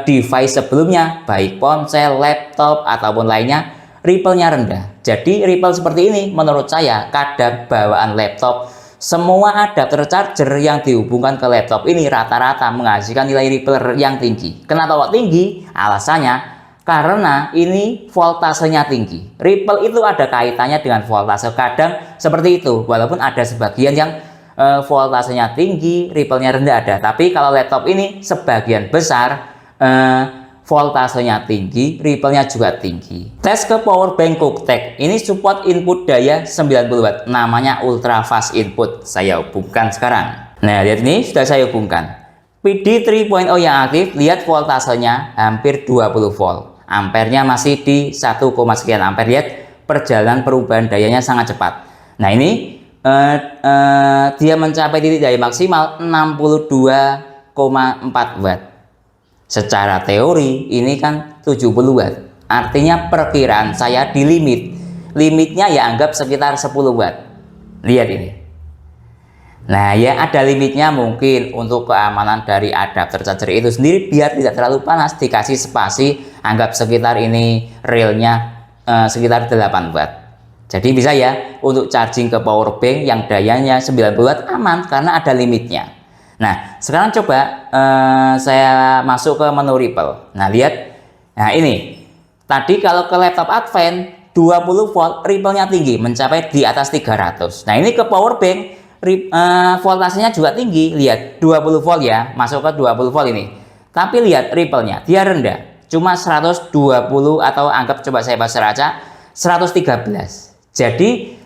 Speaker 1: device sebelumnya, baik ponsel, laptop ataupun lainnya, Ripple-nya rendah. Jadi Ripple seperti ini menurut saya kadang bawaan laptop. Semua adapter charger yang dihubungkan ke laptop ini rata-rata menghasilkan nilai Ripple yang tinggi. Kenapa kok tinggi? Alasannya karena ini voltasenya tinggi. Ripple itu ada kaitannya dengan voltase. Kadang seperti itu. Walaupun ada sebagian yang voltasenya tinggi, Ripple-nya rendah ada. Tapi kalau laptop ini sebagian besar voltasenya tinggi, Ripple-nya juga tinggi. Tes ke powerbank Cooktek. Ini support input daya 90 watt. Namanya ultra fast input. Saya hubungkan sekarang. Nah, lihat ini sudah saya hubungkan. PD 3.0 yang aktif, lihat voltasenya hampir 20 volt. Ampernya masih di 1, sekian ampere. Lihat perjalanan perubahan dayanya sangat cepat. Nah, ini dia mencapai titik daya maksimal 62,4 watt. Secara teori ini kan 70 watt. Artinya perkiraan saya di limit. Limitnya ya anggap sekitar 10 watt. Lihat ini. Nah ya, ada limitnya mungkin untuk keamanan dari adapter charger itu sendiri, biar tidak terlalu panas dikasih spasi, anggap sekitar ini realnya sekitar 8 watt. Jadi bisa ya untuk charging ke power bank yang dayanya 90 watt aman karena ada limitnya. Nah sekarang coba saya masuk ke menu Ripple. Nah lihat, nah ini tadi kalau ke laptop Advent 20 volt Ripple-nya tinggi mencapai di atas 300. Nah ini ke power bank voltasenya juga tinggi, lihat 20 volt ya, masuk ke 20 volt ini. Tapi lihat Ripple-nya, dia rendah, cuma 120 atau anggap coba saya bahasa raca 113. Jadi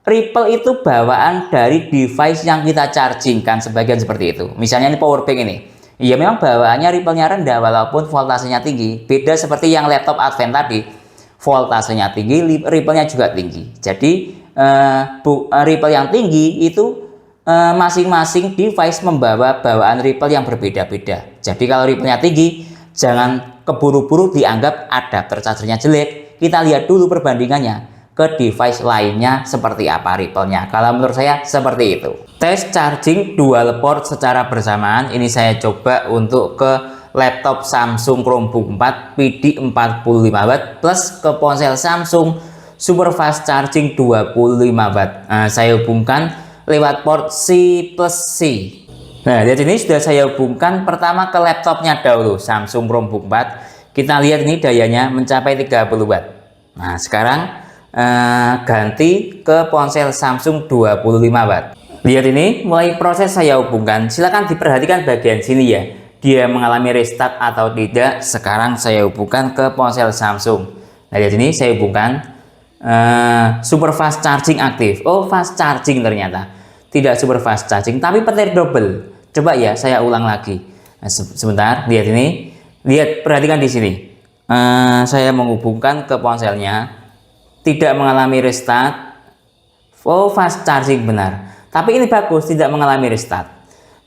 Speaker 1: Ripple itu bawaan dari device yang kita chargingkan, sebagian seperti itu. Misalnya ini power bank ini, ya memang bawaannya Ripple-nya rendah walaupun voltasenya tinggi. Beda seperti yang laptop Advent tadi, voltasenya tinggi, Ripple-nya juga tinggi. Jadi Ripple yang tinggi itu masing-masing device membawa bawaan Ripple yang berbeda-beda. Jadi kalau Ripple-nya tinggi, jangan keburu-buru dianggap adapter chargernya jelek. Kita lihat dulu perbandingannya ke device lainnya seperti apa Ripple-nya. Kalau menurut saya seperti itu. Tes charging dual port secara bersamaan ini saya coba untuk ke laptop Samsung Chromebook 4 PD 45 watt plus ke ponsel Samsung super fast charging 25 watt. Nah, saya hubungkan lewat port C+C. Nah, lihat ini sudah saya hubungkan pertama ke laptopnya dahulu, Samsung Chromebook 4. Kita lihat ini dayanya mencapai 30 watt. Nah, sekarang ganti ke ponsel Samsung 25 watt. Lihat ini, mulai proses saya hubungkan. Silahkan diperhatikan bagian sini ya. Dia mengalami restart atau tidak. Sekarang saya hubungkan ke ponsel Samsung. Nah, lihat ini saya hubungkan. Super fast charging aktif. Oh, fast charging ternyata tidak super fast charging tapi petir double. Coba ya saya ulang lagi. Nah, sebentar, lihat ini, lihat, perhatikan di sini. Saya menghubungkan ke ponselnya, tidak mengalami restart. Oh, fast charging benar, tapi ini bagus, tidak mengalami restart.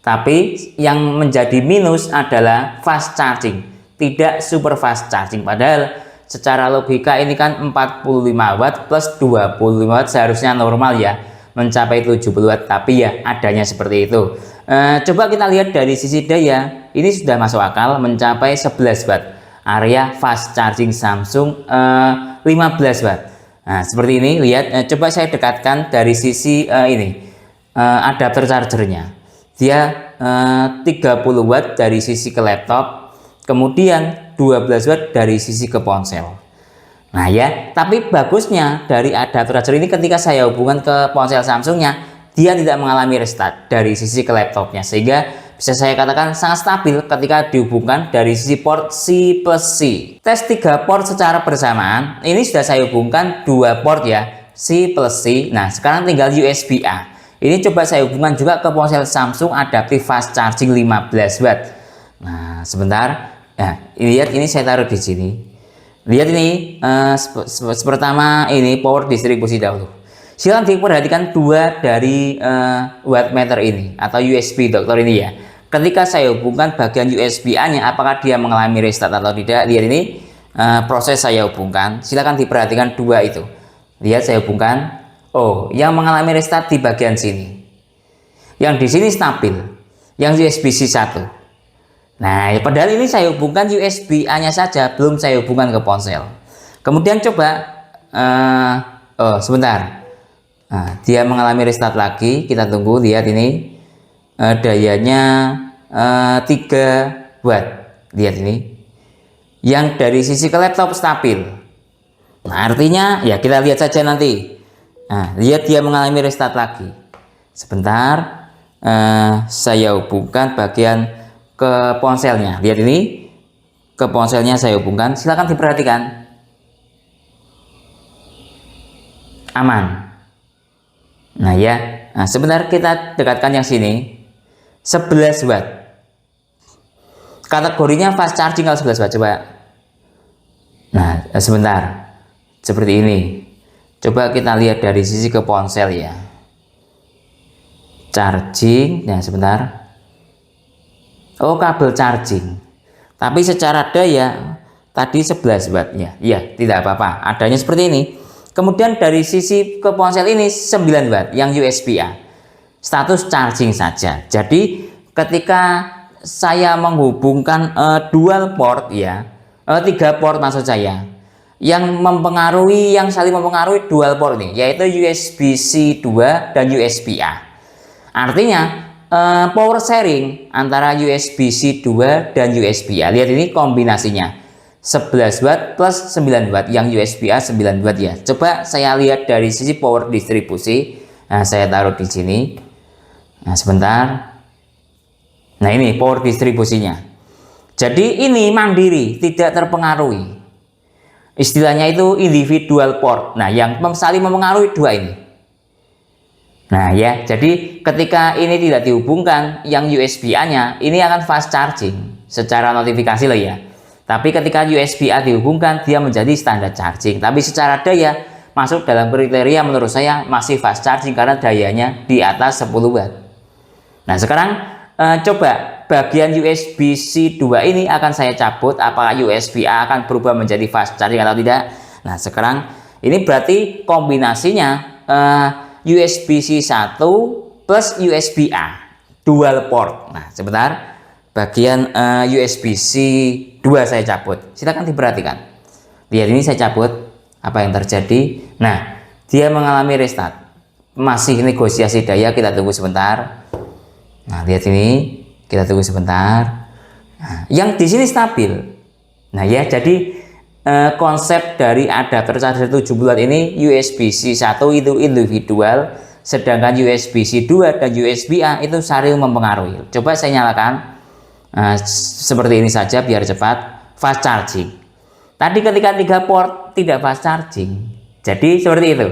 Speaker 1: Tapi yang menjadi minus adalah fast charging, tidak super fast charging. Padahal secara logika ini kan 45 watt plus 25 watt seharusnya normal ya, mencapai 70 watt, tapi ya adanya seperti itu. Coba kita lihat dari sisi daya, ini sudah masuk akal mencapai 11 watt. Area fast charging Samsung 15 watt. Nah seperti ini, lihat, coba saya dekatkan dari sisi ini adapter chargernya. Dia 30 watt dari sisi ke laptop, kemudian 12 watt dari sisi ke ponsel. Nah ya, tapi bagusnya dari adapter charger ini ketika saya hubungkan ke ponsel Samsungnya, dia tidak mengalami restart dari sisi ke laptopnya, sehingga bisa saya katakan sangat stabil ketika dihubungkan dari sisi port C+C. Tes 3 port secara bersamaan, ini sudah saya hubungkan 2 port ya, C+C. Nah sekarang tinggal USB-A. Ini coba saya hubungkan juga ke ponsel Samsung adaptive fast charging 15 watt. Nah sebentar. Nah, lihat ini saya taruh di sini. Lihat ini, pertama ini power distribusi dahulu. Silahkan diperhatikan dua dari wattmeter ini atau USB dokter ini ya. Ketika saya hubungkan bagian USB-A-nya, apakah dia mengalami restart atau tidak? Lihat ini, proses saya hubungkan. Silahkan diperhatikan dua itu. Lihat saya hubungkan. Oh, yang mengalami restart di bagian sini. Yang di sini stabil. Yang USB-C 1. Nah, padahal ini saya hubungkan USB-A-nya saja, belum saya hubungkan ke ponsel. Kemudian coba, oh sebentar, nah, dia mengalami restart lagi. Kita tunggu, lihat ini, dayanya 3 watt. Lihat ini, yang dari sisi ke laptop stabil. Nah, artinya ya kita lihat saja nanti. Nah, lihat dia mengalami restart lagi. Sebentar, saya hubungkan bagian ke ponselnya. Lihat ini, ke ponselnya saya hubungkan. Silahkan diperhatikan, aman. Nah ya, nah sebentar kita dekatkan yang sini, 11 watt. Kategorinya fast charging kalau 11 watt. Coba. Nah sebentar, seperti ini. Coba kita lihat dari sisi ke ponsel ya. Charging, nah sebentar. Oh, kabel charging. Tapi secara daya tadi 11 watt ya. Ya, tidak apa-apa. Adanya seperti ini. Kemudian dari sisi ke ponsel ini 9 watt yang USB-A. status charging saja. Jadi ketika saya menghubungkan dual port ya, 3 port maksud saya, yang saling mempengaruhi dual port ini, yaitu USB-C 2 dan USB-A. Artinya power sharing antara USB-C 2 dan USB-A. Lihat ini kombinasinya 11 watt plus 9 watt, yang USB-A 9 watt ya. Coba saya lihat dari sisi power distribusi. Nah, saya taruh di sini. Nah, sebentar. Nah, ini power distribusinya. Jadi ini mandiri, tidak terpengaruhi. Istilahnya itu individual port. Nah, yang saling mempengaruhi dua ini. Nah ya, jadi ketika ini tidak dihubungkan, yang USB-A-nya ini akan fast charging secara notifikasi lah ya. Tapi ketika USB-A dihubungkan, dia menjadi standar charging. Tapi secara daya masuk dalam kriteria menurut saya masih fast charging karena dayanya di atas 10 watt. Nah sekarang coba bagian USB-C 2 ini akan saya cabut. Apakah USB-A akan berubah menjadi fast charging atau tidak? Nah sekarang ini berarti kombinasinya USB-C 1 plus USB-A dual port. Nah sebentar, bagian USB-C 2 saya cabut. Silakan diperhatikan. Lihat ini saya cabut, apa yang terjadi? Nah dia mengalami restart, masih negosiasi daya, kita tunggu sebentar. Nah lihat ini, kita tunggu sebentar. Nah, yang di sini stabil. Nah ya, jadi konsep dari adapter charger 7 watt ini, USB-C 1 itu individual, sedangkan USB-C 2 dan USB-A itu saling mempengaruhi. Coba saya nyalakan seperti ini saja biar cepat, fast charging. Tadi ketika 3 port tidak fast charging, jadi seperti itu.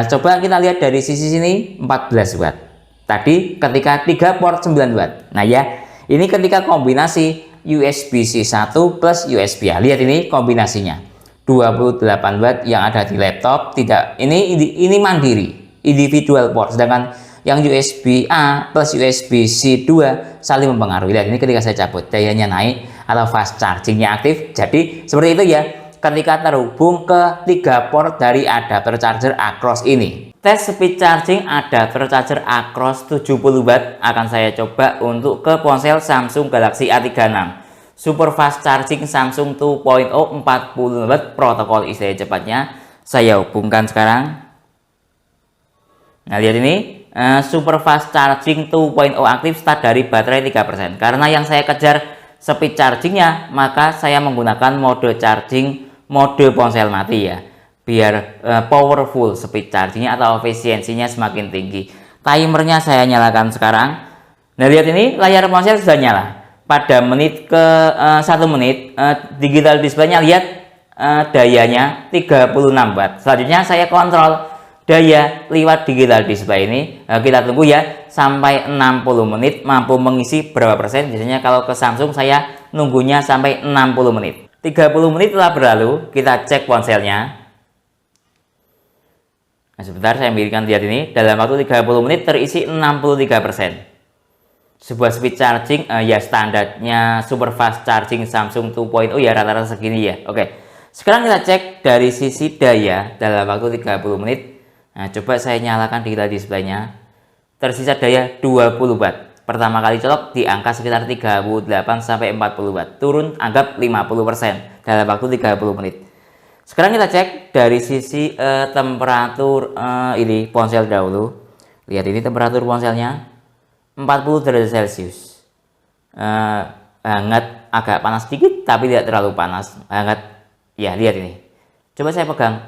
Speaker 1: Coba kita lihat dari sisi sini 14 watt. Tadi ketika 3 port 9 watt. Nah ya, ini ketika kombinasi USB-C 1 plus USB-A. Lihat ini kombinasinya 28 watt yang ada di laptop, tidak, ini mandiri individual port, sedangkan yang USB-A plus USB-C 2 saling mempengaruhi. Lihat ini ketika saya cabut, dayanya naik atau fast chargingnya aktif. Jadi seperti itu ya ketika terhubung ke 3 port dari adapter charger Acros ini. Tes speed charging adapter charger Acros 70 watt akan saya coba untuk ke ponsel Samsung Galaxy A36. Super fast charging Samsung 2.0 40 watt protokol istilah cepatnya. Saya hubungkan sekarang. Nah lihat ini, super fast charging 2.0 aktif, start dari baterai 3%. Karena yang saya kejar speed chargingnya, maka saya menggunakan mode charging mode ponsel mati ya, biar powerful speed chargingnya atau efisiensinya semakin tinggi. Timernya saya nyalakan sekarang. Nah lihat ini, layar ponsel sudah nyala pada menit ke 1 menit. Digital displaynya lihat dayanya 36 watt. Selanjutnya saya kontrol daya lewat digital display ini. Kita tunggu ya sampai 60 menit mampu mengisi berapa persen. Biasanya kalau ke Samsung saya nunggunya sampai 60 menit. 30 menit telah berlalu, kita cek ponselnya. Nah, sebentar saya ambilkan, lihat ini, dalam waktu 30 menit terisi 63%. Sebuah speed charging ya standarnya super fast charging Samsung 2.0 ya rata-rata segini ya. Oke. Sekarang kita cek dari sisi daya dalam waktu 30 menit. Nah, coba saya nyalakan digital displaynya. Tersisa daya 20 watt. Pertama kali colok di angka sekitar 38 sampai 40 watt. Turun anggap 50% dalam waktu 30 menit. Sekarang kita cek dari sisi temperatur ini ponsel dahulu. Lihat ini temperatur ponselnya 40 derajat Celcius. Hangat, agak panas sedikit tapi tidak terlalu panas. Hangat. Ya, lihat ini. Coba saya pegang.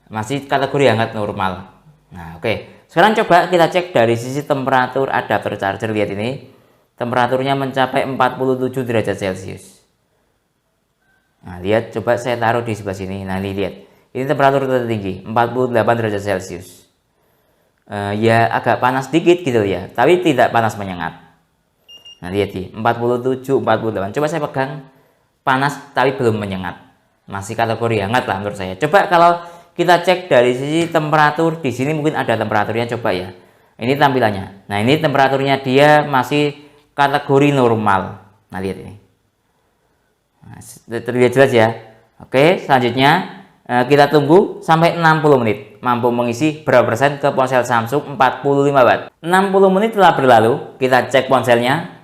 Speaker 1: Masih kategori hangat normal. Nah, oke. Sekarang coba kita cek dari sisi temperatur adapter charger. Lihat ini. Temperaturnya mencapai 47 derajat Celcius. Nah, lihat, coba saya taruh di sebelah sini. Nah, ini lihat. Ini temperatur tertinggi, 48 derajat Celcius. Ya agak panas sedikit gitu ya, tapi tidak panas menyengat. Nah, lihat sih, 47, 48. Coba saya pegang, panas tapi belum menyengat. Masih kategori hangat lah menurut saya. Coba kalau kita cek dari sisi temperatur, di sini mungkin ada temperaturnya, coba ya. Ini tampilannya. Nah, ini temperaturnya dia masih kategori normal. Nah, lihat ini. Nah, terlihat jelas ya. Oke, selanjutnya kita tunggu sampai 60 menit. mampu mengisi berapa persen ke ponsel Samsung 45 Watt. 60 menit telah berlalu, kita cek ponselnya.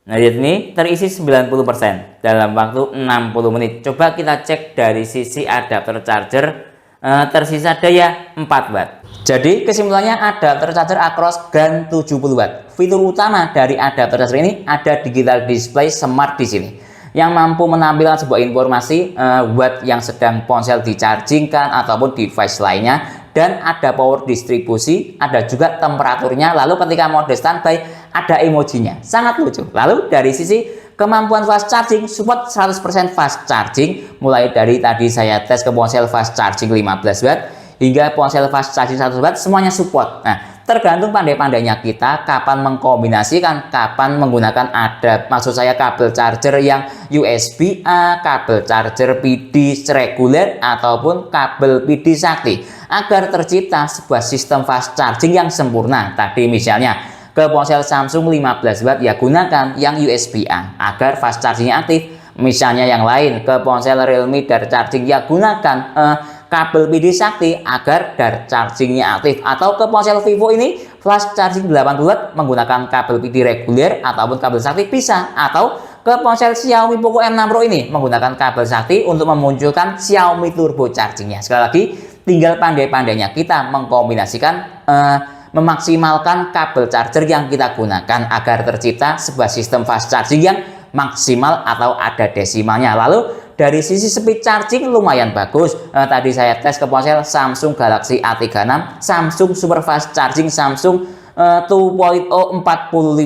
Speaker 1: Nah, di sini terisi 90% dalam waktu 60 menit. Coba kita cek dari sisi adapter charger, tersisa daya 4 Watt. Jadi kesimpulannya adapter charger Acros GAN 70 Watt. Fitur utama dari adapter charger ini ada digital display smart di sini, yang mampu menampilkan sebuah informasi watt yang sedang ponsel dichargingkan ataupun device lainnya, dan ada power distribusi, ada juga temperaturnya, lalu ketika mode standby ada emojinya, sangat lucu. Lalu dari sisi kemampuan fast charging, support 100% fast charging, mulai dari tadi saya tes ke ponsel fast charging 15 Watt hingga ponsel fast charging 100 Watt, semuanya support. Nah, tergantung pandai-pandainya kita kapan mengkombinasikan, kapan menggunakan maksud saya kabel charger yang USB-A, kabel charger PD reguler ataupun kabel PD sakti, agar tercipta sebuah sistem fast charging yang sempurna. Tadi misalnya ke ponsel Samsung 15 Watt ya gunakan yang USB-A agar fast chargingnya aktif. Misalnya yang lain ke ponsel Realme Dart Charging ya gunakan kabel PD sakti agar dart chargingnya aktif, atau ke ponsel Vivo ini flash charging 80 Watt menggunakan kabel PD reguler ataupun kabel sakti bisa, atau ke ponsel Xiaomi Poco M6 Pro ini menggunakan kabel sakti untuk memunculkan Xiaomi Turbo Chargingnya. Sekali lagi tinggal pandai-pandainya kita mengkombinasikan, memaksimalkan kabel charger yang kita gunakan agar tercipta sebuah sistem fast charging yang maksimal atau ada desimalnya. Lalu dari sisi speed charging lumayan bagus. Tadi saya tes ke ponsel Samsung Galaxy A36, Samsung Super Fast Charging Samsung 2.0 45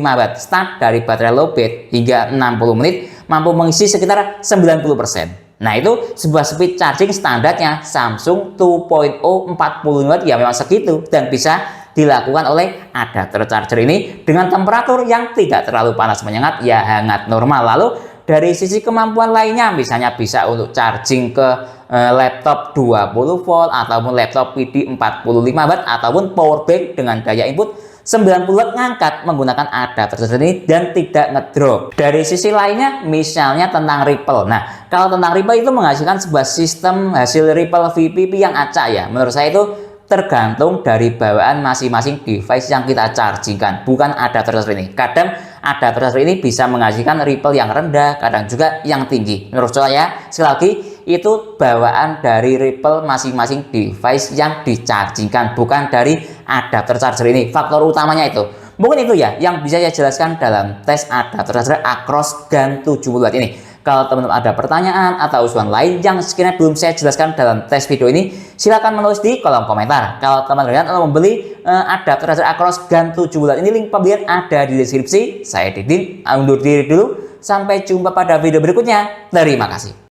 Speaker 1: Watt. Start dari baterai lowbat hingga 60 menit mampu mengisi sekitar 90%. Nah, itu sebuah speed charging standarnya Samsung 2.0 45 Watt ya memang segitu, dan bisa dilakukan oleh adapter charger ini dengan temperatur yang tidak terlalu panas menyengat, ya hangat normal. Lalu dari sisi kemampuan lainnya, misalnya bisa untuk charging ke laptop 20 volt ataupun laptop PD 45 Watt ataupun power bank dengan daya input 90 Watt ngangkat menggunakan adapter ini dan tidak ngedrop. Dari sisi lainnya misalnya tentang Ripple. Nah, kalau tentang Ripple itu menghasilkan sebuah sistem hasil Ripple VPP yang acak ya. Menurut saya itu tergantung dari bawaan masing-masing device yang kita chargingkan, bukan adapter ini. Kadang adapter ini bisa menghasilkan ripple yang rendah, kadang juga yang tinggi. Menurut saya, sekali lagi, itu bawaan dari ripple masing-masing device yang dichargingkan, bukan dari adapter charger ini. Faktor utamanya itu. Mungkin itu ya yang bisa saya jelaskan dalam tes adapter charger Acros GAN 70 Watt ini. Kalau teman-teman ada pertanyaan atau usulan lain yang sekiranya belum saya jelaskan dalam tes video ini, silahkan menulis di kolom komentar. Kalau teman-teman mau membeli adapter charger Acros GAN 70 Watt ini, link pembelian ada di deskripsi. Saya Didin, undur diri dulu. Sampai jumpa pada video berikutnya. Terima kasih.